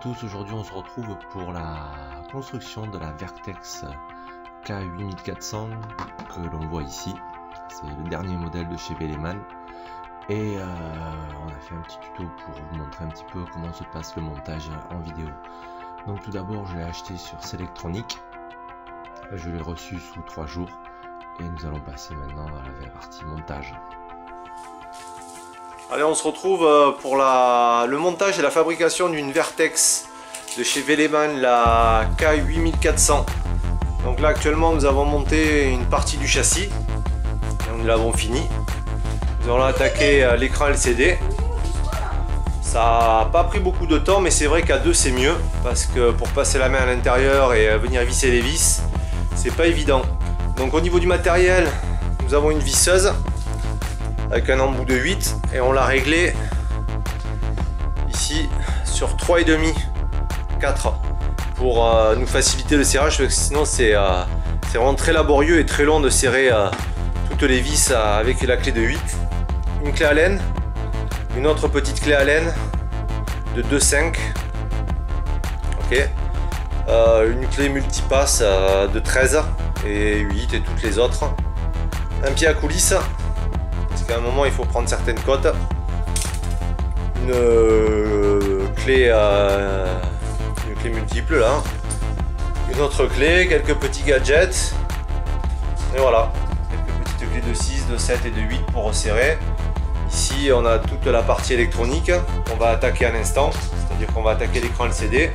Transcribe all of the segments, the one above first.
tous, aujourd'hui on se retrouve pour la construction de la Vertex K8400 que l'on voit ici. C'est le dernier modèle de chez Véléman et on a fait un petit tuto pour vous montrer un petit peu comment se passe le montage en vidéo. Donc tout d'abord je l'ai acheté sur Selectronic, je l'ai reçu sous 3 jours et nous allons passer maintenant à la partie montage. Allez, on se retrouve pour le montage et la fabrication d'une Vertex de chez Véléman, la K8400. Donc là actuellement nous avons monté une partie du châssis et nous l'avons fini. Nous allons attaquer l'écran LCD. Ça n'a pas pris beaucoup de temps, mais c'est vrai qu'à deux c'est mieux parce que pour passer la main à l'intérieur et venir visser les vis, c'est pas évident. Donc au niveau du matériel, nous avons une visseuse avec un embout de 8 et on l'a réglé ici sur 3,5 4 pour nous faciliter le serrage, parce que sinon c'est vraiment très laborieux et très long de serrer toutes les vis avec la clé de 8. Une clé Allen, une autre petite clé Allen de 2,5, ok, une clé multipasse de 13 et 8 et toutes les autres, un pied à coulisses parce qu'à un moment il faut prendre certaines cotes, une clé multiple là, une autre clé, quelques petits gadgets et voilà, quelques petites clés de 6, de 7 et de 8 pour resserrer. Ici on a toute la partie électronique, on va attaquer à l'instant, c'est-à-dire qu'on va attaquer l'écran LCD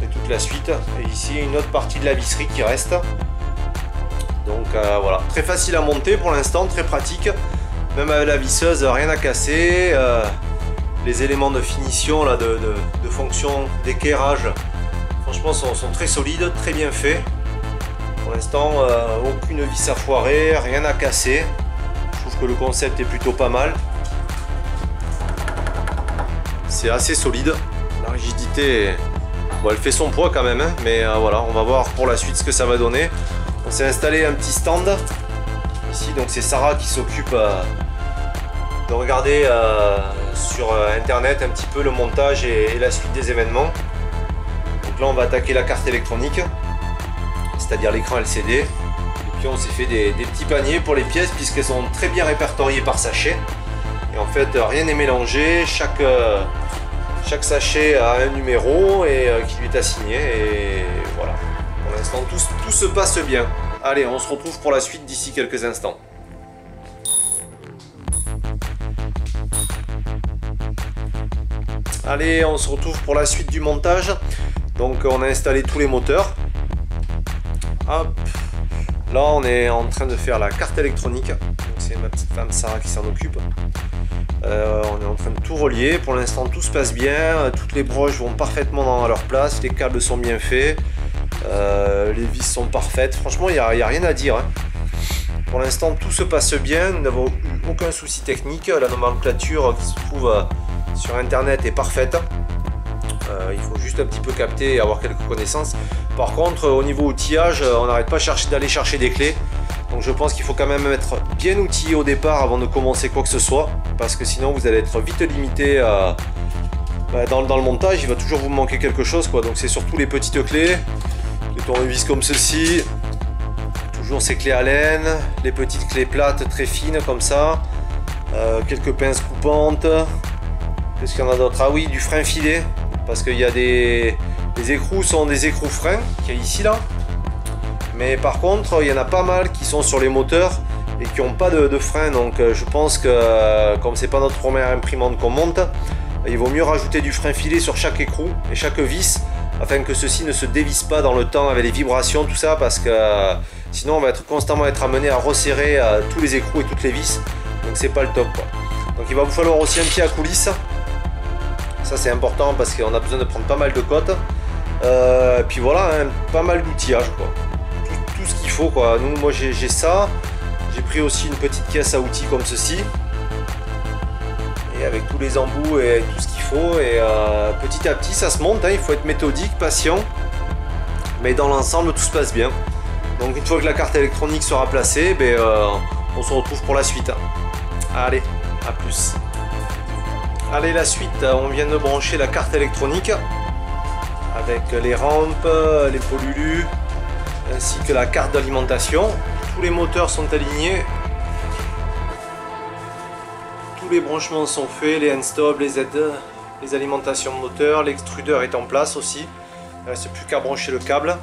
et toute la suite, et ici une autre partie de la visserie qui reste. Donc voilà, très facile à monter pour l'instant, très pratique, même avec la visseuse, rien à casser. Les éléments de finition là, de fonction d'éclairage, franchement sont très solides, très bien faits. Pour l'instant, aucune vis à foirer, rien à casser. Je trouve que le concept est plutôt pas mal. C'est assez solide, la rigidité, bon, elle fait son poids quand même, hein, mais voilà, on va voir pour la suite ce que ça va donner. On s'est installé un petit stand ici, donc c'est Sarah qui s'occupe de regarder sur internet un petit peu le montage et la suite des événements. Donc là on va attaquer la carte électronique, c'est-à-dire l'écran LCD, et puis on s'est fait des petits paniers pour les pièces puisqu'elles sont très bien répertoriées par sachet, et en fait rien n'est mélangé, chaque sachet a un numéro et qui lui est assigné, et voilà. Pour l'instant, tout se passe bien. Allez, on se retrouve pour la suite d'ici quelques instants. Allez, on se retrouve pour la suite du montage. Donc, on a installé tous les moteurs. Hop. Là, on est en train de faire la carte électronique. C'est ma petite femme Sarah qui s'en occupe. On est en train de tout relier. Pour l'instant, tout se passe bien. Toutes les broches vont parfaitement dans leur place. Les câbles sont bien faits. Les vis sont parfaites, franchement il n'y a rien à dire, hein. Pour l'instant tout se passe bien, nous n'avons eu aucun souci technique, la nomenclature qui se trouve sur internet est parfaite, il faut juste un petit peu capter et avoir quelques connaissances. Par contre au niveau outillage, on n'arrête pas d'aller chercher des clés, donc je pense qu'il faut quand même être bien outillé au départ avant de commencer quoi que ce soit, parce que sinon vous allez être vite limité dans le montage, il va toujours vous manquer quelque chose, quoi. Donc c'est surtout les petites clés, les tournevis comme ceci, toujours ces clés Allen, les petites clés plates très fines comme ça, quelques pinces coupantes. Qu'est-ce qu'il y en a d'autre? Ah oui, du frein filet, parce qu'il y a les écrous sont des écrous freins qu'il y a ici là, mais par contre il y en a pas mal qui sont sur les moteurs et qui n'ont pas de frein, donc je pense que comme c'est pas notre première imprimante qu'on monte, il vaut mieux rajouter du frein filet sur chaque écrou et chaque vis afin que ceci ne se dévisse pas dans le temps avec les vibrations, tout ça, parce que sinon on va constamment être amené à resserrer tous les écrous et toutes les vis, donc c'est pas le top, quoi. Donc il va vous falloir aussi un pied à coulisses, ça c'est important parce qu'on a besoin de prendre pas mal de cotes, puis voilà, hein, pas mal d'outillage, quoi. Tout ce qu'il faut, quoi. Moi j'ai ça, j'ai pris aussi une petite caisse à outils comme ceci, et avec tous les embouts et tout ce qu'il faut, et petit à petit ça se monte, hein, il faut être méthodique, patient, mais dans l'ensemble tout se passe bien. Donc une fois que la carte électronique sera placée, on se retrouve pour la suite. Allez, à plus. Allez, la suite, on vient de brancher la carte électronique. avec les rampes, les polulus, ainsi que la carte d'alimentation. Tous les moteurs sont alignés. Tous les branchements sont faits, les end-stop, les aides, les alimentations de moteur, l'extrudeur est en place aussi. Il ne reste plus qu'à brancher le câble.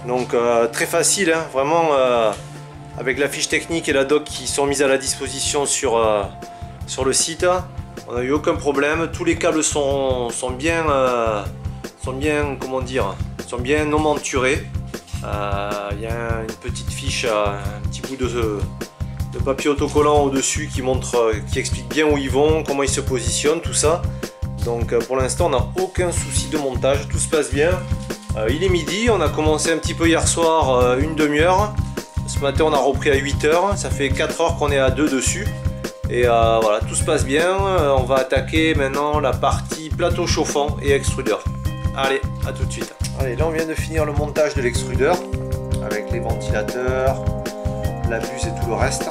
Donc très facile, hein, vraiment avec la fiche technique et la doc qui sont mises à la disposition sur le site. On n'a eu aucun problème, tous les câbles sont bien comment dire, sont bien nomenturés. Il y a une petite fiche, un petit bout de papier autocollant au-dessus qui explique bien où ils vont, comment ils se positionnent, tout ça. Donc pour l'instant on n'a aucun souci de montage, tout se passe bien. Il est midi, on a commencé un petit peu hier soir, une demi-heure. Ce matin on a repris à 8 h, ça fait 4 heures qu'on est à 2 dessus. Et voilà, tout se passe bien. On va attaquer maintenant la partie plateau chauffant et extrudeur. Allez, à tout de suite. Allez, là on vient de finir le montage de l'extrudeur avec les ventilateurs, la buse et tout le reste.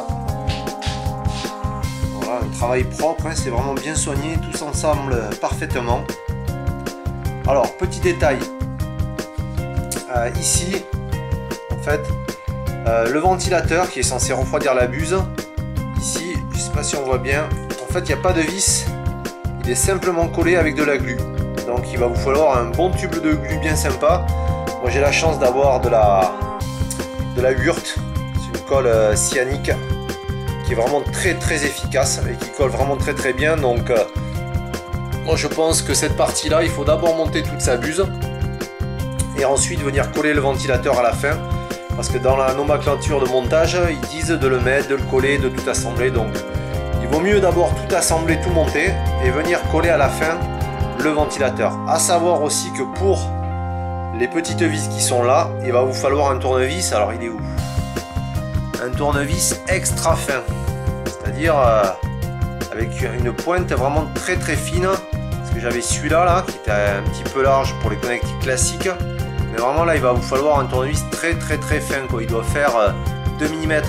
Voilà, un travail propre, hein, c'est vraiment bien soigné, tout s'ensemble parfaitement. Alors, petit détail, ici, en fait, le ventilateur qui est censé refroidir la buse, ici, je ne sais pas si on voit bien, en fait il n'y a pas de vis, il est simplement collé avec de la glu. Donc il va vous falloir un bon tube de glu bien sympa. Moi j'ai la chance d'avoir de la Wurt, c'est une colle cyanique qui est vraiment très efficace et qui colle vraiment très bien. Donc moi je pense que cette partie là il faut d'abord monter toute sa buse et ensuite venir coller le ventilateur à la fin, parce que dans la nomenclature de montage ils disent de le mettre, de le coller, de tout assembler. Donc il vaut mieux d'abord tout assembler, tout monter et venir coller à la fin le ventilateur. À savoir aussi que pour les petites vis qui sont là, il va vous falloir un tournevis. Alors il est où? Un tournevis extra fin, c'est-à-dire avec une pointe vraiment très fine, parce que j'avais celui-là là, qui était un petit peu large pour les connectiques classiques, mais vraiment là il va vous falloir un tournevis très fin quoi. Il doit faire 2 mm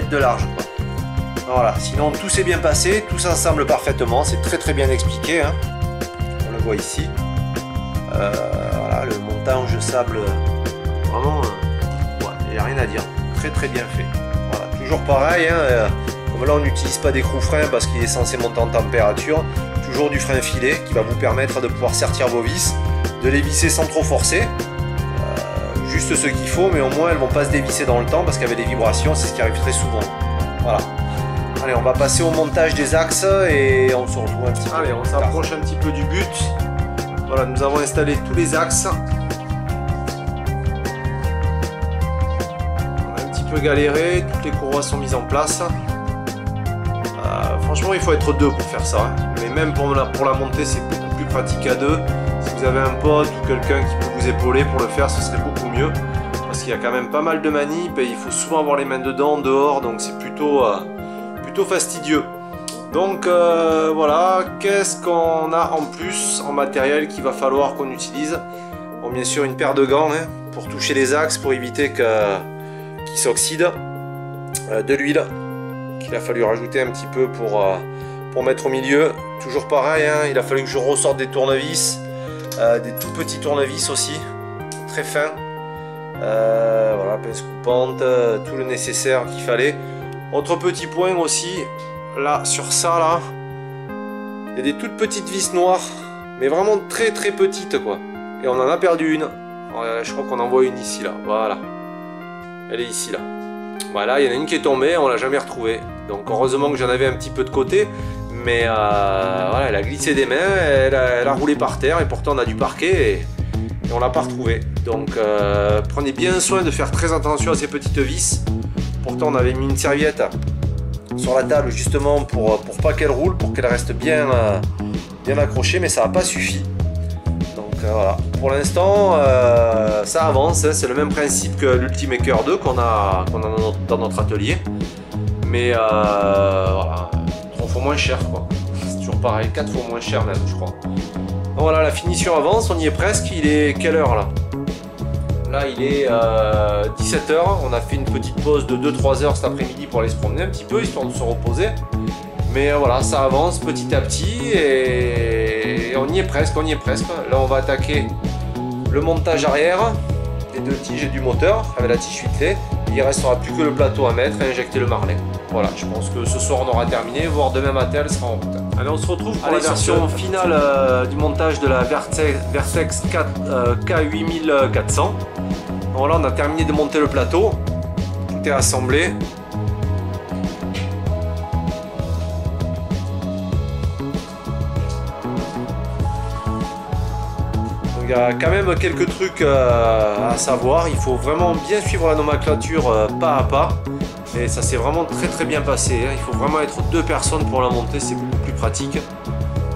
de large quoi. Voilà, sinon tout s'est bien passé, tout s'assemble parfaitement, c'est très bien expliqué, hein. On le voit ici. Voilà, le montage sable, vraiment, il n'y a rien à dire, très bien fait. Voilà, toujours pareil, hein, comme là on n'utilise pas d'écrou frein parce qu'il est censé monter en température, toujours du frein filet qui va vous permettre de pouvoir sertir vos vis, de les visser sans trop forcer, juste ce qu'il faut, mais au moins elles vont pas se dévisser dans le temps parce qu'avec des vibrations c'est ce qui arrive très souvent. Voilà. Allez, on va passer au montage des axes et on se retrouve un petit peu. Allez, on s'approche un petit peu du but. Voilà, nous avons installé tous les axes. On a un petit peu galéré, toutes les courroies sont mises en place. Franchement, il faut être deux pour faire ça, hein. Mais même pour la montée, c'est beaucoup plus pratique à deux. Si vous avez un pote ou quelqu'un qui peut vous épauler pour le faire, ce serait beaucoup mieux. Parce qu'il y a quand même pas mal de manips et il faut souvent avoir les mains dedans, dehors, donc c'est plutôt fastidieux. Donc voilà, qu'est-ce qu'on a en plus en matériel qu'il va falloir qu'on utilise? Bon, bien sûr une paire de gants, hein, pour toucher les axes, pour éviter qu'ils s'oxydent, de l'huile qu'il a fallu rajouter un petit peu pour mettre au milieu. Toujours pareil, hein, il a fallu que je ressorte des tournevis, des tout petits tournevis aussi, très fins. Voilà, pince coupante, tout le nécessaire qu'il fallait. Autre petit point aussi, là sur ça là, il y a des toutes petites vis noires, mais vraiment très petites quoi. Et on en a perdu une. Je crois qu'on en voit une ici là, voilà. Elle est ici là. Voilà, il y en a une qui est tombée, on l'a jamais retrouvée. Donc heureusement que j'en avais un petit peu de côté, mais voilà, elle a glissé des mains, elle a roulé par terre et pourtant on a dû parquer et on l'a pas retrouvée. Donc prenez bien soin de faire très attention à ces petites vis. Pourtant on avait mis une serviette sur la table justement pour pas qu'elle roule, pour qu'elle reste bien accrochée, mais ça n'a pas suffi. Donc voilà, pour l'instant ça avance, hein. C'est le même principe que l'Ultimaker 2 qu'on a dans notre atelier. Mais voilà, 3 fois moins cher quoi. C'est toujours pareil, 4 fois moins cher même je crois. Donc voilà, la finition avance, on y est presque. Il est quelle heure là? Là il est 17 h, on a fait une petite pause de 2-3 heures cet après-midi pour aller se promener un petit peu, histoire de se reposer. Mais voilà, ça avance petit à petit et Et on y est presque, on y est presque. Là on va attaquer le montage arrière des deux tiges et du moteur avec la tige filetée. Il ne restera plus que le plateau à mettre et injecter le marlin. Voilà, je pense que ce soir on aura terminé, voire demain matin elle sera en route. Allez, on se retrouve pour la version finale du montage de la Vertex K8400. Bon, là on a terminé de monter le plateau, tout est assemblé. Il y a quand même quelques trucs à savoir, il faut vraiment bien suivre la nomenclature pas à pas. Et ça s'est vraiment très bien passé, hein. Il faut vraiment être 2 personnes pour la monter, c'est beaucoup plus pratique.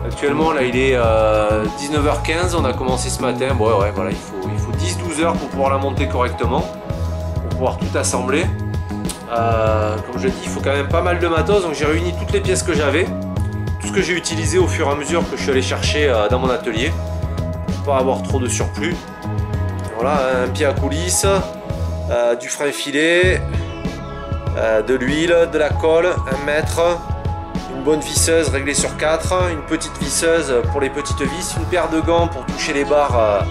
Actuellement là il est 19h15, on a commencé ce matin. Bon ouais voilà, il faut 10-12 heures pour pouvoir la monter correctement, pour pouvoir tout assembler. Comme je dis, il faut quand même pas mal de matos, donc j'ai réuni toutes les pièces que j'avais, tout ce que j'ai utilisé au fur et à mesure que je suis allé chercher dans mon atelier, pour pas avoir trop de surplus. Voilà, un pied à coulisses, du frein filet, de l'huile, de la colle, 1 mètre, une bonne visseuse réglée sur 4, une petite visseuse pour les petites vis, une paire de gants pour toucher les barres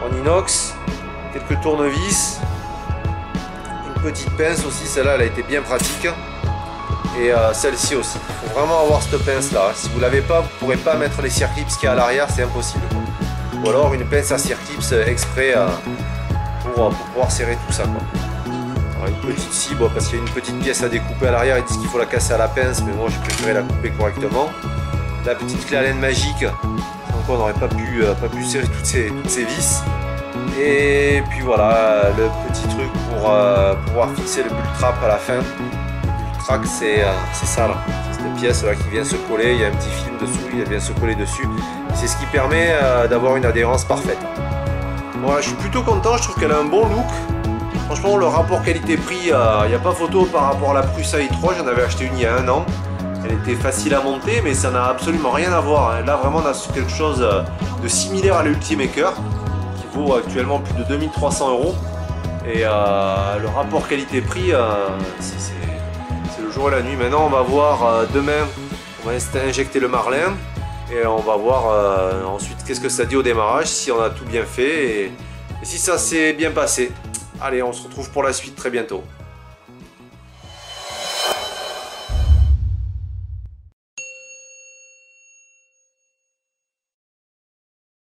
en inox, quelques tournevis, une petite pince aussi, celle-là elle a été bien pratique, et celle-ci aussi. Il faut vraiment avoir cette pince là, si vous ne l'avez pas, vous ne pourrez pas mettre les circlips qu'il y a à l'arrière, c'est impossible. Ou alors une pince à circlips exprès pour pouvoir serrer tout ça, quoi. Alors une petite scie, bon, parce qu'il y a une petite pièce à découper à l'arrière, ils disent qu'il faut la casser à la pince, mais moi j'ai préféré la couper correctement. La petite clé à laine magique, donc on n'aurait pas pu serrer toutes ces vis. Et puis voilà, le petit truc pour pouvoir fixer le bull trap à la fin. Le bull track c'est ça là, c'est cette pièce là qui vient se coller, il y a un petit film dessous, il vient se coller dessus. C'est ce qui permet d'avoir une adhérence parfaite. Voilà, je suis plutôt content, je trouve qu'elle a un bon look. Franchement, le rapport qualité-prix, il n'y a pas photo par rapport à la Prusa i3, j'en avais acheté une il y a 1 an. Elle était facile à monter, mais ça n'a absolument rien à voir, hein. Là, vraiment, on a quelque chose de similaire à l'Ultimaker, qui vaut actuellement plus de 2300 €. Et le rapport qualité-prix, c'est le jour et la nuit. Maintenant, on va voir demain, on va injecter le marlin, et on va voir ensuite qu'est-ce que ça dit au démarrage, si on a tout bien fait, et si ça s'est bien passé. Allez, on se retrouve pour la suite très bientôt.